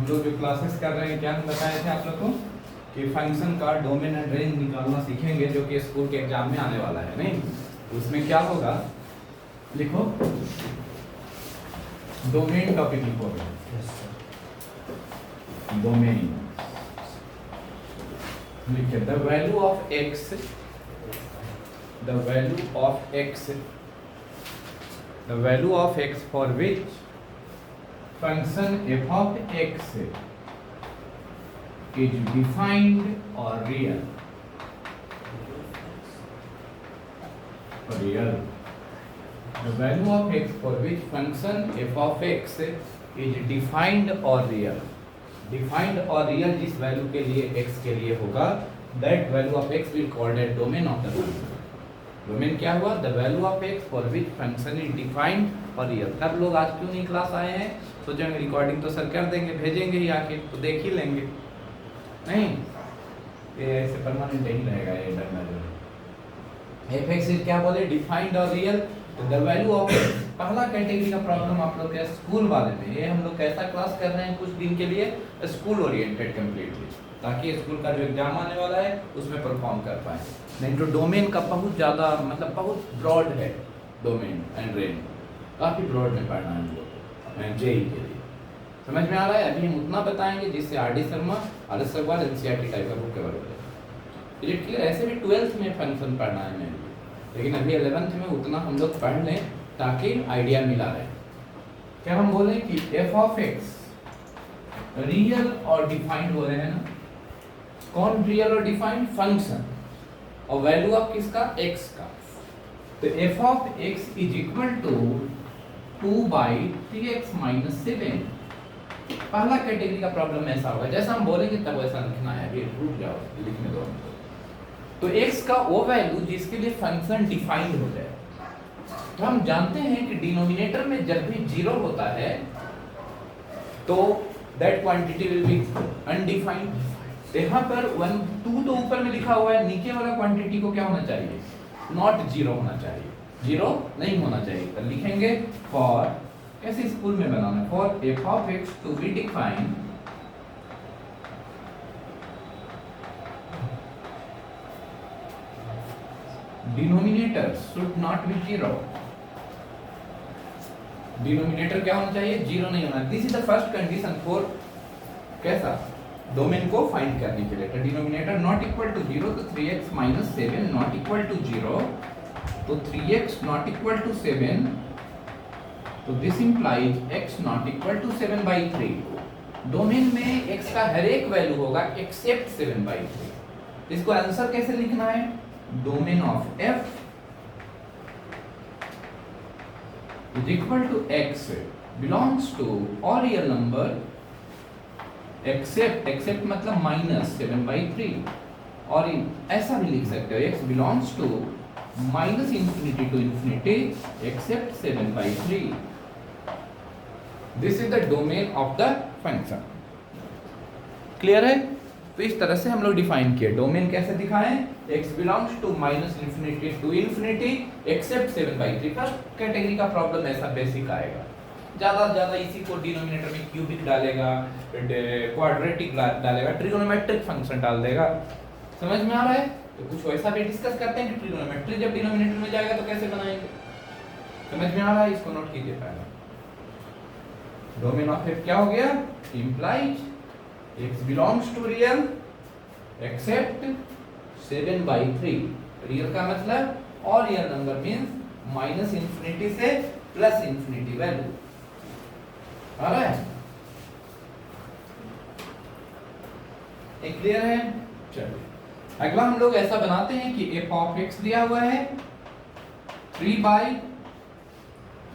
लोग जो क्लासेस कर रहे हैं क्या हम बताए थे आप लोग को कि फंक्शन का डोमेन एंड रेंज निकालना सीखेंगे, जो कि स्कूल के एग्जाम में आने वाला है। नहीं, उसमें क्या होगा, लिखो डोमेन टॉपिक लिखोगे। डोमेन लिखिए the value of x, the value of x, the value of x for which function F of x is defined or real. Real. The value of x for which function f of x is defined or real. Defined or real जिस value के लिए x के लिए होगा, that value of x will called as domain of the function. Domain क्या हुआ? The value of x for which function is defined or real. तब लोग आज क्यों नहीं क्लास आए हैं? सोचेंगे रिकॉर्डिंग तो सर कर देंगे, भेजेंगे ही आके, तो देख ही लेंगे। नहीं, ये ऐसे परमानेंट नहीं रहेगा ये डरना जो एफ एक्स क्या बोले, डिफाइंड और रियल। तो द वैल्यू ऑफ पहला कैटेगरी का प्रॉब्लम आप लोग के स्कूल वाले में, ये हम लोग कैसा क्लास कर रहे हैं कुछ दिन के लिए, स्कूल ओरिएंटेड कंप्लीटली, ताकि स्कूल का जो एग्जाम आने वाला है उसमें परफॉर्म कर पाए। नहीं तो डोमेन का बहुत ज़्यादा मतलब बहुत ब्रॉड है, डोमेन एंड रेंज काफ़ी ब्रॉड में पढ़ना है हम लोग जेई के लिए। समझ में आ रहा है? अभी हम उतना बताएंगे जिससे आर.डी. शर्मा और सवाल एनसीईआरटी टाइप का बुक कवर हो जाए। ये क्लियर? ऐसे भी 12th में फंक्शन पढ़ना है मैंने, लेकिन अभी 11th में उतना हम लोग पढ़ लें ताकि आइडिया मिला रहे। क्या हम बोले कि एफ ऑफ एक्स रियल और डिफाइंड हो रहे हैं ना? कौन रियल और डिफाइंड? फंक्शन, और वैल्यू ऑफ किसका? एक्स का। तो f of x is equal to 2/3x - 7। पहला कैटेगरी का प्रॉब्लम ऐसा होगा, जैसा हम बोलेंगे तब वैसा लिखना है। अभी रुक जाओ, लिखने दो। तो x का वो वैल्यू जिसके लिए फंक्शन डिफाइंड हो जाए। तो हम जानते हैं कि डिनोमिनेटर में जब भी 0 होता है तो that quantity will be undefined. तो यहाँ पर 1 2 तो ऊपर में लिखा हुआ है, नीचे वाला क्वांटिटी को क्या होना चाहिए? नॉट 0 होना चाहिए, 0 नहीं होना चाहिए। तो लिखेंगे फॉर, कैसे स्कूल में बनाना है, for f of x to be defined denominator should not be 0। Denominator क्या होना चाहिए? 0 नहीं होना। This is the first condition for कैसा डोमेन को फाइंड करने के लिए। तो डिनोमिनेटर नॉट इक्वल टू 0, तो 3x - 7 नॉट इक्वल टू 0, तो 3x नॉट इक्वल टू 7, तो this implies x not equal to 7/3। Domain में x का हर एक वैल्यू होगा एक्सेप्ट 7/3। इसको आंसर कैसे लिखना है? Domain of f is equal to x belongs to R real number except मतलब -7/3, और ऐसा भी लिख सकते हो x belongs to -infinity to infinity except 7/3. This is the domain of the function. Clear है? तो इस तरह से हम लोग डिफाइन किए। डोमेन कैसे दिखाएं? x belongs to -infinity to infinity except 7/3। First category का प्रॉब्लम ऐसा बेसिक आएगा। ज्यादा इसी को डिनोमिनेटर में क्यूबिक डालेगा, क्वाड्रेटिक डालेगा, ट्रिगोनोमेट्रिक फंक्शन डाल देगा। समझ में आ रहा है? तो कुछ वैसा भी डिस्कस करते हैं कि ट्रिगोनोमेट्री जब डिनोमिनेटर में जाएगा तो कैसे बनाएंगे। समझ में आ रहा है? इसको नोट कीजिए पहले। डोमेन ऑफ एफ क्या हो गया? Implies x belongs to real except 7/3। Real का मतलब और रियल नंबर मींस -infinity से +infinity वैल्यू। आ रहा है? एक क्लियर है? चलिए अगला हम लोग ऐसा बनाते हैं कि f ऑफ x दिया हुआ है 3/x²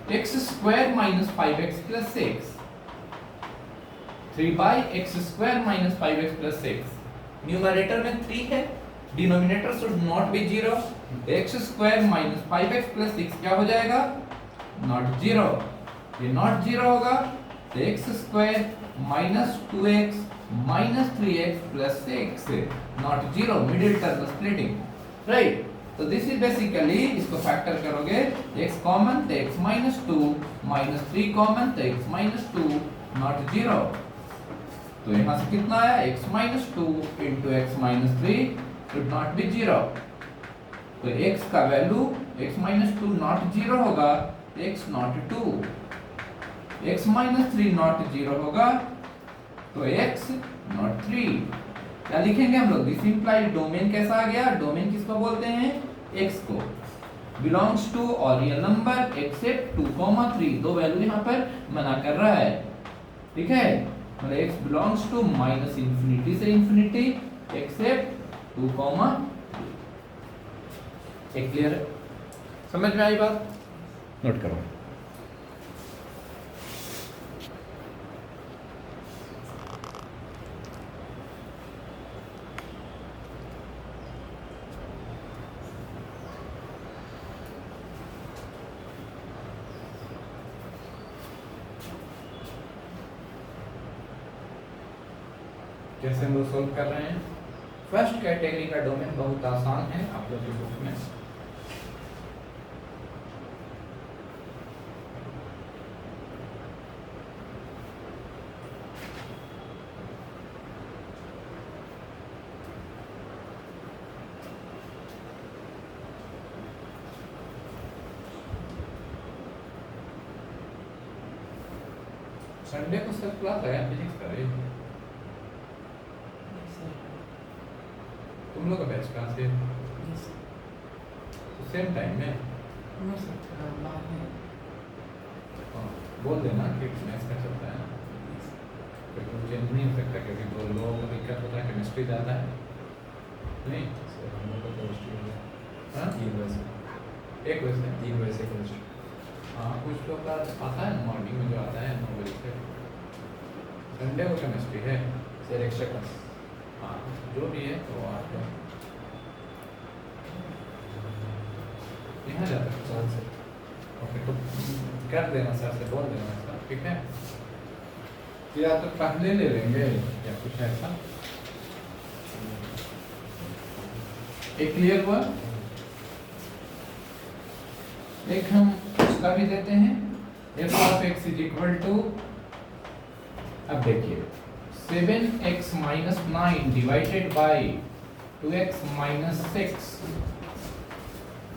- 5x + 6। 3/x² - 5x + 6। Numerator में 3 है, denominator should not be 0। x² - 5x + 6 क्या हो जाएगा? नॉट 0। ये नॉट 0 होगा तो x² - 2x - 3x + 6 not 0, middle term splitting, right. तो दिस इज बेसिकली, इसको फैक्टर करोगे, x कॉमन तो x - 2 - 3 कॉमन तो x - 2 नॉट 0। तो यहाँ से कितना आया x minus two into x minus three should not be zero. तो x का value x minus two not zero होगा, x not two, x minus three not zero होगा तो x नॉट थ्री। क्या लिखेंगे हम लोग? दिस इंप्लाइज डोमेन कैसा आ गया? डोमेन किसको बोलते हैं? x को। Belongs to R real number accept 2,3, दो वैल्यू यहाँ पर मना कर रहा है, ठीक है। मतलब x belongs to minus infinity से इंफिनिटी एक्सेप्ट 2,3। एक क्लियर है? समझ में आई बात? नोट करो। कैसे हम लोग सोल्व कर रहे हैं? फर्स्ट कैटेगरी का डोमेन बहुत आसान है, आप लोग की बुक में संडे को सर क्लास है फिजिक्स का है। तुम लोग का बैच कहाँ से? तो सेम टाइम में बोल देना कि मैथ्स का चलता है ना, क्योंकि मुझे नहीं हो सकता क्योंकि दो लोगों को दिक्कत होता है, केमिस्ट्री ज़्यादा है नहीं। हाँ 3 बजे एक बजे से 3 बजे से केमिस्ट्री। हाँ कुछ लोग का आता है मॉर्निंग में जो आता है 9 बजे से। संडे को केमिस्ट्री है सर एक्स्ट्रा क्लास। हाँ जो भी है तो आप यहाँ जाता है। चांस है। ओके तो कर देना सर से, बोल देना ऐसा, ठीक है। या तो पहले ले लेंगे या कुछ ऐसा। एक क्लियर हुआ? एक हम इसका भी देते हैं, f of x is equal to, अब देखिए 7x minus 9 divided by 2x minus 6।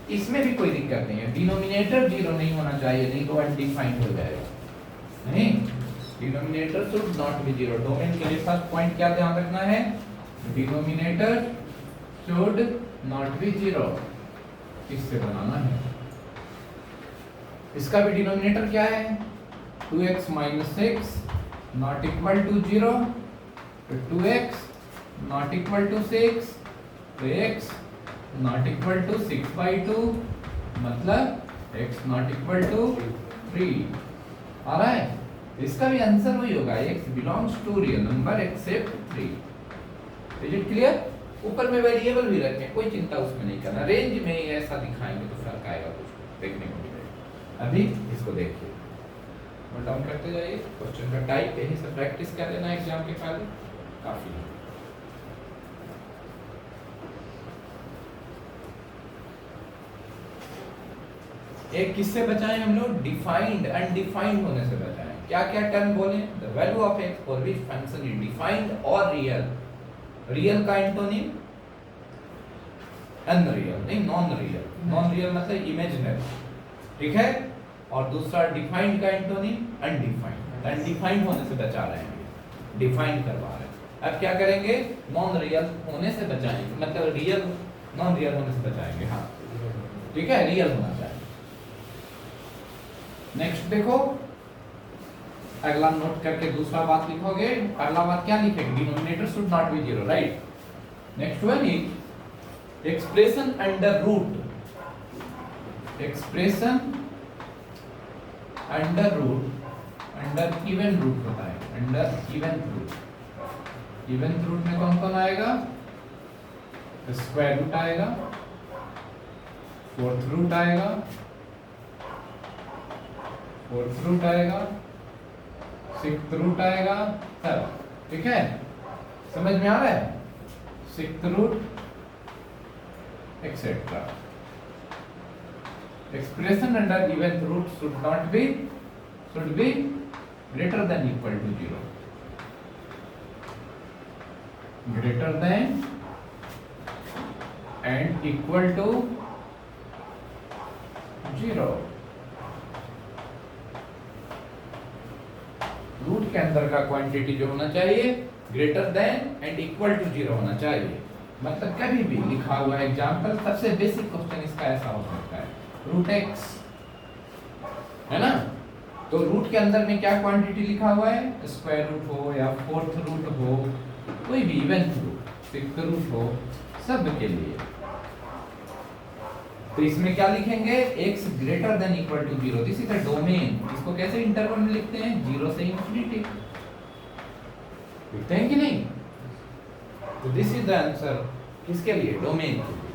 इसमें भी कोई दिक्कत नहीं है, डिनोमिनेटर जीरो नहीं होना चाहिए, नहीं तो अनडिफाइंड हो जाएगा। नहीं, denominator should not be zero. Domain के लिए फर्स्ट पॉइंट क्या ध्यान रखना है? Denominator should not be zero. इससे बनाना है। इसका भी डिनोमिनेटर क्या है? 2x minus 6 not equal to zero, 2x not equal to 6, तो x नॉट इक्वल टू 6/2, मतलब x नॉट इक्वल टू 3। आ रहा है? इसका भी आंसर वही होगा, x belongs to real number except 3। Is it clear? ऊपर में वेरिएबल भी रखें, कोई चिंता उसमें नहीं करना, रेंज में ही ऐसा दिखाएंगे तो फर्क आएगा, कुछ देखने को मिलेगा। अभी इसको देखिए, नोट डाउन करते जाइए। क्वेश्चन का टाइप यही सब प्रैक्टिस कर लेना एग्जाम के पहले, काफी है। एक किससे बचाएं हम लोग? डिफाइंड अनडिफाइंड होने से बचाएं। क्या क्या टर्म बोले? The value of x for which function is defined और रियल। रियल का एंटोनिम अनरियल, नहीं नॉन रियल। नॉन रियल मतलब इमेजिनरी, ठीक है। और दूसरा डिफाइंड का एंटोनिम अनडिफाइंड। अनडिफाइंड होने से बचा रहे हैं, डिफाइंड करवा रहे हैं। अब क्या करेंगे? नॉन रियल होने से बचाएंगे, मतलब रियल नॉन रियल होने से बचाएंगे। हाँ ठीक है, रियल होना चाहिए। नेक्स्ट देखो, अगला नोट करके दूसरा बात लिखोगे। अगला बात क्या लिखेंगे? Denominator should not be zero, right. Next one is expression under root. Expression under root, under even root होता है, under even root. Even root में कौन कौन आएगा? स्क्वायर रूट आएगा, फोर्थ रूट आएगा, फोर्थ रूट आएगा, सिक्स्थ रूट आएगा, सब ठीक है। समझ में आ रहा है? Sixth root etcetera. Expression under even root should be greater than equal to zero. Greater than and equal to 0। Root के अंदर का क्वांटिटी जो होना चाहिए greater than and equal to 0 होना चाहिए। मतलब कभी भी लिखा हुआ एग्जांपल, सबसे बेसिक क्वेश्चन इसका ऐसा हो सकता है, रूट एक्स है ना, तो रूट के अंदर में क्या क्वांटिटी लिखा हुआ है, स्क्वायर रूट हो या फोर्थ रूट हो, कोई भी इवेंट रूट, फिफ्थ रूट हो, सब के लिए। तो इसमें क्या लिखेंगे, x greater than equal to 0, this is the domain. इसको कैसे इंटरवल में लिखते हैं, 0 से इंफिनिटी, लिखते हैं कि नहीं। तो दिस इज द आंसर, किसके लिए, डोमेन के लिए,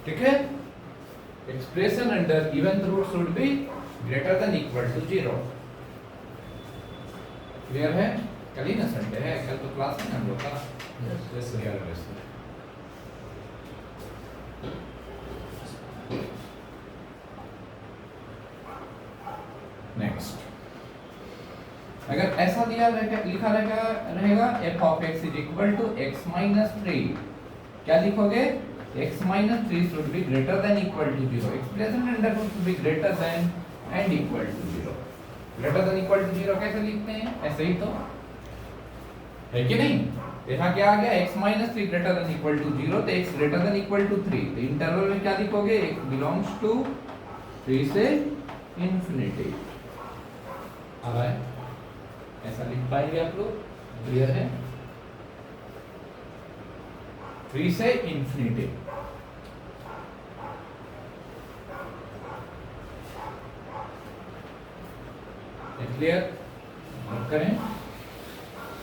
ठीक है। Expression under even root should be greater than equal to 0। Clear है। कल ही ना संडे है, कल तो क्लास है ना हम लोग का। Yes, sir. नेक्स्ट, अगर ऐसा दिया लिखा रहेगा f of x is equal to x minus 3, क्या लिखोगे, x minus 3 should be greater than equal to 0। Expression under root should be greater than and equal to 0। Greater than equal to 0 कैसे लिखते हैं, ऐसे ही तो है कि नहीं। यहाँ क्या आ गया, x minus 3 greater than equal to 0, तो x greater than equal to 3, तो इंटरवल में क्या लिखोगे, x बिलोंग्स टू 3 से इंफिनिटी। आ रहा है, ऐसा लिख पाएंगे आप लोग, क्लियर है। 3 से इंफिनिटी, क्लियर करें।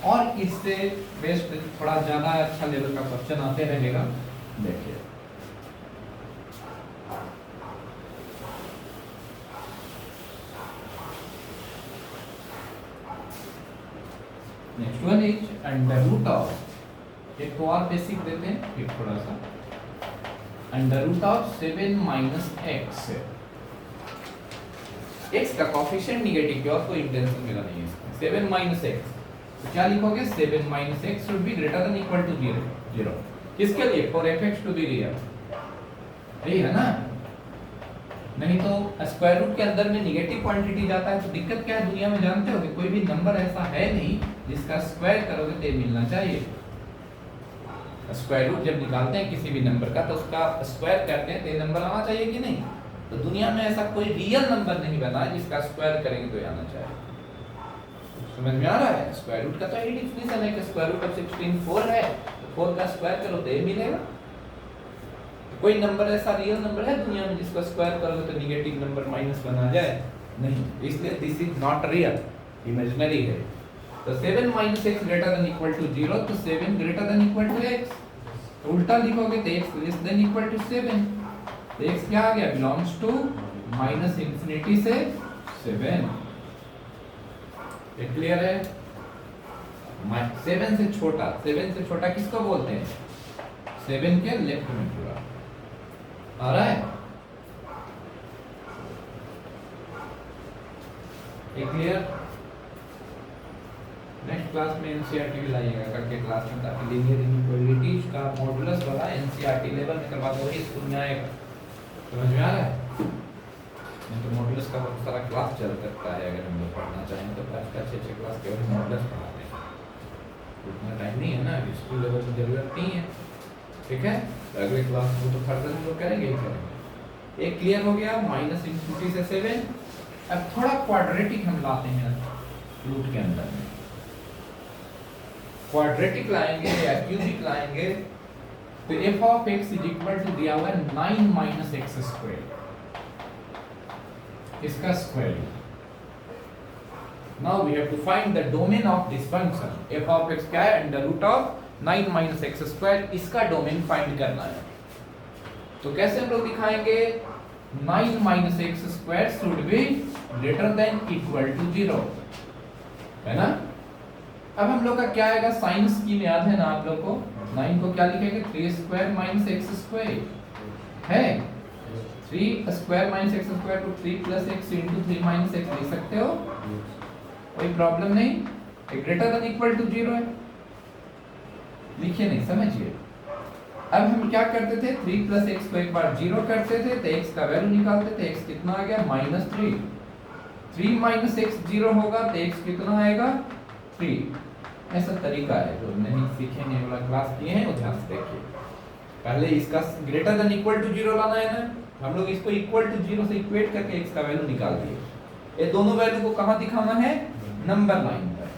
और इससे बेस्ट थोड़ा ज्यादा अच्छा लेवल का क्वेश्चन आते रहेगा, देखिए। Next one is under root of, एक तो और बेसिक देते हैं फिर थोड़ा सा, under root of 7 minus x. X का कोफिशिएंट निगेटिव है और कोई इंटेंशन मेरा नहीं है इसमें। 7 माइनस एक्स, तो क्या लिखोगे, 7 minus x should be greater than equal to 0। किसके लिए, for f x to be real, यही है ना। नहीं तो स्क्वायर रूट के अंदर में निगेटिव क्वांटिटी जाता है, तो दिक्कत क्या है दुनिया में, जानते हो कि कोई भी नंबर ऐसा है नहीं जिसका स्क्वायर करोगे तो मिलना चाहिए। स्क्वायर रूट जब निकालते हैं किसी भी नंबर का, तो उसका स्क्वायर करते हैं तो नंबर आना चाहिए कि नहीं। तो दुनिया में ऐसा कोई रियल नंबर नहीं बना है जिसका स्क्वायर करेंगे तो आना चाहिए। समझ में आ रहा है। स्क्वायर रूट का तो यही डेफिनेशन है कि स्क्वायर रूट ऑफ 16 4 है, तो 4 का स्क्वायर करो तो ये मिलेगा। कोई नंबर ऐसा रियल नंबर है दुनिया में जिसको स्क्वायर करोगे तो नेगेटिव नंबर माइनस बना जाए, नहीं। इसलिए this is not real, imaginary है। तो 7 minus x greater than equal to 0, तो 7 greater than equal to x, तो उल्टा लिखोगे तो x less than equal to 7, तो x क्या आ गया, बिलोंग्स टू माइनस इंफिनिटी से 7। ये क्लियर है। 7 से छोटा, 7 से छोटा किसको बोलते हैं, 7 के लेफ्ट में पूरा आ रहा है। ये क्लियर। नेक्स्ट क्लास में एनसीईआरटी भी लाइएगा करके क्लास में, ताकि लीनियर इनइक्वालिटीज का मॉडुलस वाला एनसीईआरटी लेवल में करवा दो, ही स्कूल में आएगा। समझ में आ रहा है। नहीं तो मॉडुलस का बहुत सारा क्लास चल सकता है, अगर हम लोग पढ़ना चाहें तो क्लास का 6 क्लास केवल मॉडुलस पढ़ाते हैं, उतना टाइम नहीं है ना, स्कूल लेवल की जरूरत नहीं है, ठीक है। अगले क्लास में तो फर्दर हम लोग करेंगे ही करेंगे। एक क्लियर हो गया, माइनस इंफिनिटी से 7। अब थोड़ा क्वाड्रेटिक हम लाते हैं रूट के अंदर में, क्वाड्रेटिक लाएंगे या क्यूबिक लाएंगे, तो f of x is equal to दिया हुआ है 9 माइनस एक्स स्क्वायर, इसका square. Now we have to find the domain of this function. f of x क्या है, under root of 9 minus x square, इसका डोमेन फाइंड करना है। तो कैसे हम लोग दिखाएंगे, 9 minus x square should be greater than equal to 0, है ना। अब हम लोग का क्या आएगा, साइन स्कीम याद है ना आप लोग को। 9 को क्या लिखेंगे, 3 स्क्वायर माइनस एक्स स्क्वायर है, 3 स्क्वायर माइनस एक्स स्क्वायर को 3 plus x into 3 minus x लिख सकते हो, कोई प्रॉब्लम नहीं। ग्रेटर देन इक्वल टू 0 है, लिखिए नहीं, समझिए। अब हम क्या करते थे, 3 प्लस एक्स को एक बार 0 करते थे तो एक्स का वैल्यू निकालते थे, एक्स कितना आ गया -3। 3 माइनस एक्स 0 होगा तो एक्स कितना आएगा 3। ऐसा तरीका है, जो नहीं सीखेंगे वाला क्लास किए हैं वो ध्यान से देखिए। पहले इसका ग्रेटर देन इक्वल टू 0 लाना है ना, हम लोग इसको इक्वल टू 0 से इक्वेट करके एक्स का वैल्यू निकाल दिए। ये दोनों वैल्यू को कहाँ दिखाना है, नंबर लाइन पर।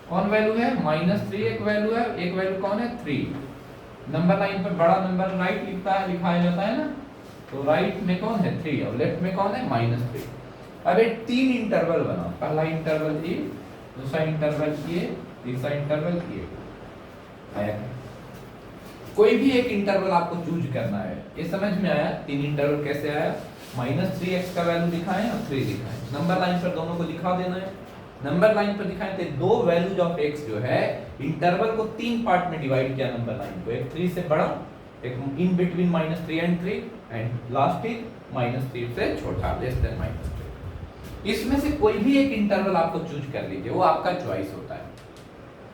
कौन वैल्यू है -3, एक वैल्यू है, एक वैल्यू कौन है 3। नंबर लाइन पर बड़ा नंबर राइट लिखाया जाता है ना, तो राइट में कौन है 3 और लेफ्ट में कौन है -3। अब ये 3 इंटरवल बना, पहला इंटरवल ए, दूसरा इंटरवल ए, तीसरा इंटरवल ए। आया, कोई भी एक इंटरवल आपको चूज करना है। ये समझ में आया 3 इंटरवल कैसे आया, -3x का वैल्यू दिखाएं और 3 दिखाएं, नंबर लाइन पर दोनों को दिखा देना है। नंबर लाइन पर दिखाएं तो दो वैल्यूज ऑफ x जो है इंटरवल को 3 पार्ट में डिवाइड किया नंबर लाइन को, एक 3 से बड़ा, एक in between -3 and 3 and last एक -3 से छोटा, लेस देन -3। इसमें से कोई भी एक इंटरवल आपको चूज कर लीजिए, वो आपका चॉइस होता है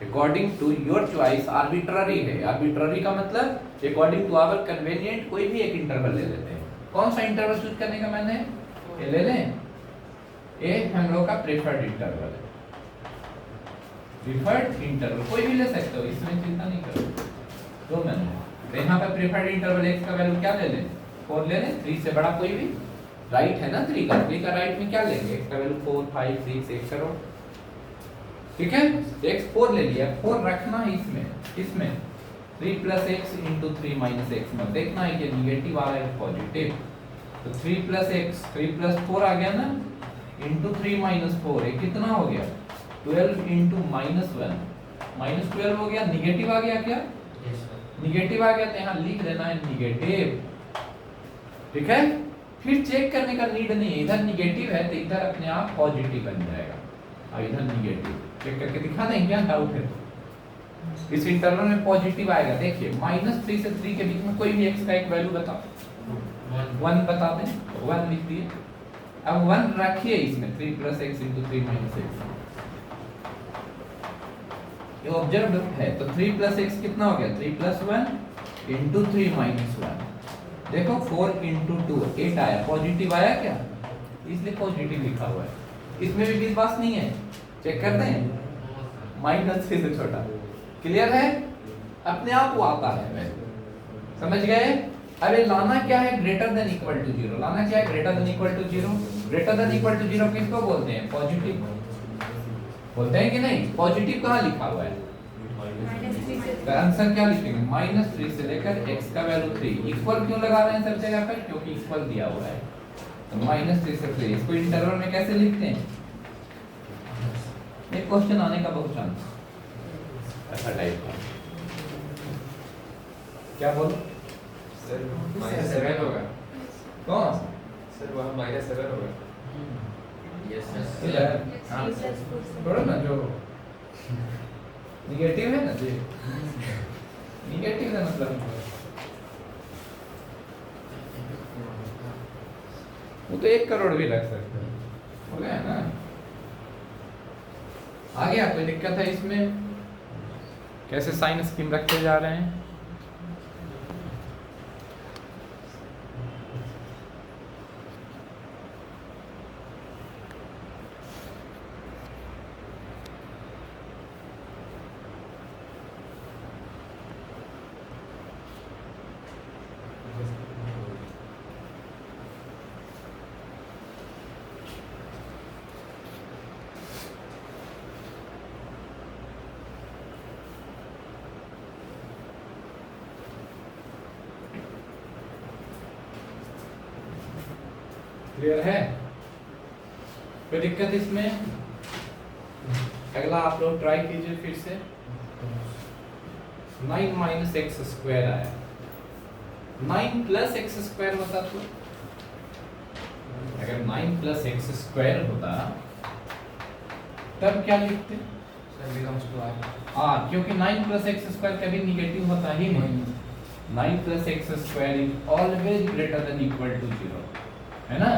according to your choice. Arbitrary है, आर्बिट्ररी का मतलब अकॉर्डिंग टू आवर कन्वीनियंट कोई भी एक इंटरवल ले लेते हैं। कौन सा इंटरवल चूज करने का मैंने, ये ले लें, ये हम लोग का प्रेफर्ड इंटरवल है। प्रेफर्ड इंटरवल कोई भी ले सकते हो, इसमें चिंता नहीं करो। तो मैंने यहाँ पे प्रेफर्ड इंटरवल x का वैल्यू क्या ले लें, 4 ले लें, 3 से बड़ा कोई भी, राइट है ना 3 का राइट में क्या लेंगे, x का वैल्यू 4, 5, 6 1 करो, ठीक है। x 4 ले लिया, 4 रखना है इसमें 3 plus x into 3 minus x में देखना है कि निगेटिव आ रहा है पॉजिटिव, तो 3 प्लस एक्स 3 प्लस 4 आ गया ना, इंटू 3 माइनस 4, ये कितना हो गया 12 इंटू -1 -12 हो गया, निगेटिव आ गया क्या, निगेटिव आ गया तो यहाँ लिख देना है निगेटिव, ठीक है। फिर चेक करने का नीड नहीं है, इधर निगेटिव है तो इधर अपने आप पॉजिटिव बन जाएगा, और इधर निगेटिव चेक करके दिखा दें, क्या डाउट है। इस इंटरवल में पॉजिटिव आएगा, देखिए -3 से 3 के बीच में कोई भी x का एक वैल्यू बताओ, 1 बता दें, 1 लिख दिए। अब 1 रखिए इसमें, 3 plus x into 3 minus x, ये ऑब्जर्व है, तो 3 प्लस एक्स कितना हो गया, 3 प्लस 1 इंटू 3 माइनस 1, देखो 4 इंटू 2 8 आया, पॉजिटिव आया क्या, इसलिए पॉजिटिव लिखा हुआ है। इसमें भी विश्वास नहीं है, चेक करते हैं, -3 से छोटा, क्लियर है, अपने आप वो आता है, समझ गए। अब ये लाना क्या है, ग्रेटर देन इक्वल टू 0, लाना क्या है, greater than equal to 0। Greater than equal to 0 किसको बोलते हैं, पॉजिटिव बोलते हैं कि नहीं, पॉजिटिव कहाँ लिखा हुआ है, तो आंसर क्या लिखेंगे, -3 से लेकर x का वैल्यू 3, इक्वल क्यों लगा रहे हैं सब जगह पर, क्योंकि इक्वल दिया हुआ है, तो -3 से 3, इसको इंटरवल में कैसे लिखते हैं, एक क्वेश्चन आने का बहुत चांस, ऐसा टाइप का, क्या बोलो सर -7 होगा, कौन सर वहाँ -7 होगा, यस इधर हाँ थोड़ा ना, जो निगेटिव है ना जी, निगेटिव है मतलब वो तो 1 करोड़ भी रख सकते हैं, हो गया ना। आ गया, कोई दिक्कत है इसमें, कैसे साइन स्कीम रखते जा रहे हैं, क्लियर है, कोई दिक्कत इसमें। अगला आप लोग ट्राई कीजिए फिर से, 9 माइनस एक्स स्क्वायर आया, 9 प्लस एक्स स्क्वायर होता तो, अगर 9 प्लस एक्स स्क्वायर होता तब क्या लिखते, हाँ, क्योंकि 9 प्लस एक्स स्क्वायर कभी निगेटिव होता ही नहीं, 9 plus x square is always greater than equal to 0, है ना,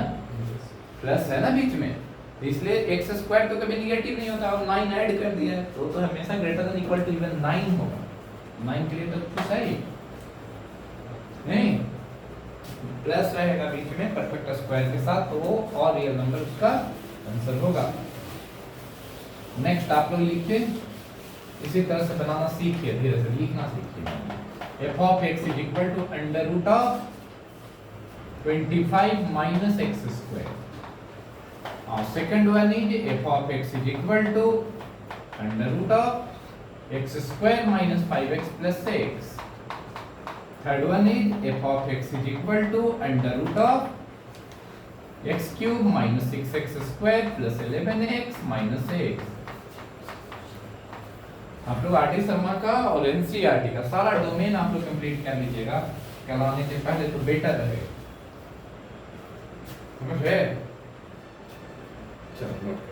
प्लस है ना बीच में, इसलिए एक्स स्क्वायर तो कभी निगेटिव नहीं होता, और 9 ऐड कर दिया तो हमेशा greater than equal to even 9 होगा, 9 के लिए तो कुछ सही नहीं, प्लस रहेगा बीच में परफेक्ट स्क्वायर के साथ, तो वो और रियल नंबर उसका आंसर होगा। नेक्स्ट आप लोग लिखिए, इसी तरह से बनाना सीखिए, धीरे से लिखना सीखिए। f of x is equal to under root of 25 minus x square. Second one is f of x is equal to under root of x square minus 5x plus 6. Third one is f of x is equal to under root of x cube minus 6x square plus 11x minus 8. आप लोग RT Sharma का और NCERT का सारा domain आप लोग complete कर लीजिएगा, कराने से पहले तो बेटर रहेगा। समझ गए? चलो नोट